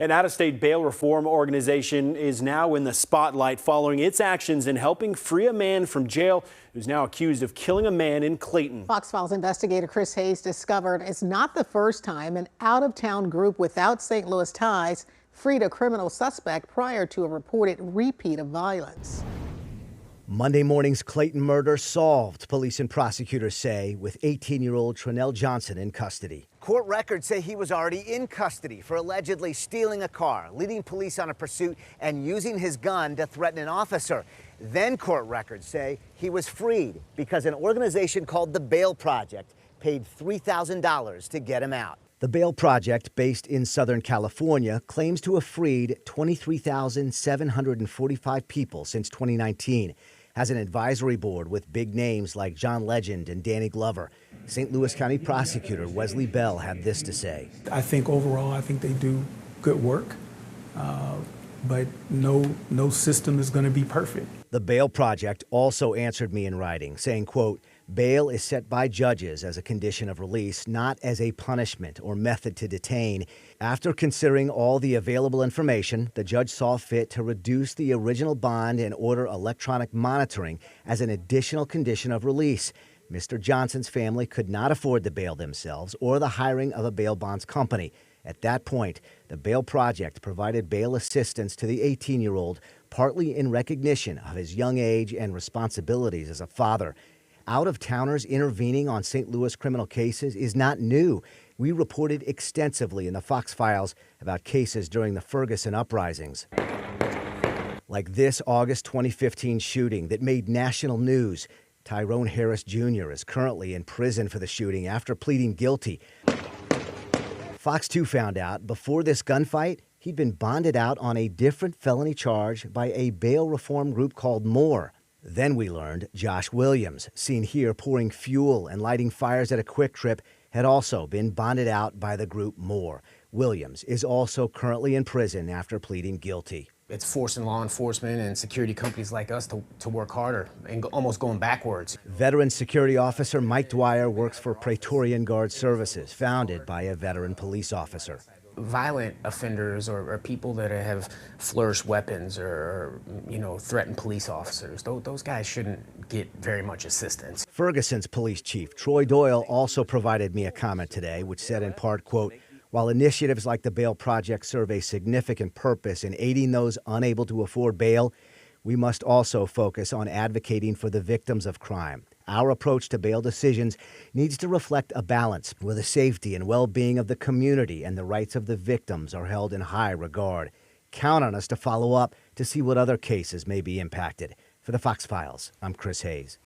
An out-of-state bail reform organization is now in the spotlight following its actions in helping free a man from jail who's now accused of killing a man in Clayton. Fox Files investigator Chris Hayes discovered it's not the first time an out-of-town group without St. Louis ties freed a criminal suspect prior to a reported repeat of violence. Monday morning's Clayton murder solved, police and prosecutors say, with 18-year-old Trinell Johnson in custody. Court records say he was already in custody for allegedly stealing a car, leading police on a pursuit, and using his gun to threaten an officer. Then court records say he was freed because an organization called the Bail Project paid $3,000 to get him out. The Bail Project, based in Southern California, claims to have freed 23,745 people since 2019. Has an advisory board with big names like John Legend and Danny Glover. St. Louis County Prosecutor Wesley Bell had this to say. I think overall, I think they do good work, but no system is going to be perfect. The Bail Project also answered me in writing, saying, quote, bail is set by judges as a condition of release, not as a punishment or method to detain. After considering all the available information, the judge saw fit to reduce the original bond and order electronic monitoring as an additional condition of release. Mr. Johnson's family could not afford the bail themselves or the hiring of a bail bonds company. At that point, the Bail Project provided bail assistance to the 18-year-old, partly in recognition of his young age and responsibilities as a father. Out-of-towners intervening on St. Louis criminal cases is not new. We reported extensively in the Fox Files about cases during the Ferguson uprisings. Like this August 2015 shooting that made national news. Tyrone Harris Jr. is currently in prison for the shooting after pleading guilty. Fox 2 found out before this gunfight, he'd been bonded out on a different felony charge by a bail reform group called MORE. Then we learned Josh Williams, seen here pouring fuel and lighting fires at a Quick Trip, had also been bonded out by the group MORE. Williams is also currently in prison after pleading guilty. It's forcing law enforcement and security companies like us to work harder and almost going backwards. Veteran security officer Mike Dwyer works for Praetorian Guard Services, founded by a veteran police officer. Violent offenders or people that have flourished weapons or threatened police officers, those guys shouldn't get very much assistance. Ferguson's police chief, Troy Doyle, also provided me a comment today, which said in part, quote, while initiatives like the Bail Project serve a significant purpose in aiding those unable to afford bail, we must also focus on advocating for the victims of crime. Our approach to bail decisions needs to reflect a balance where the safety and well-being of the community and the rights of the victims are held in high regard. Count on us to follow up to see what other cases may be impacted. For the Fox Files, I'm Chris Hayes.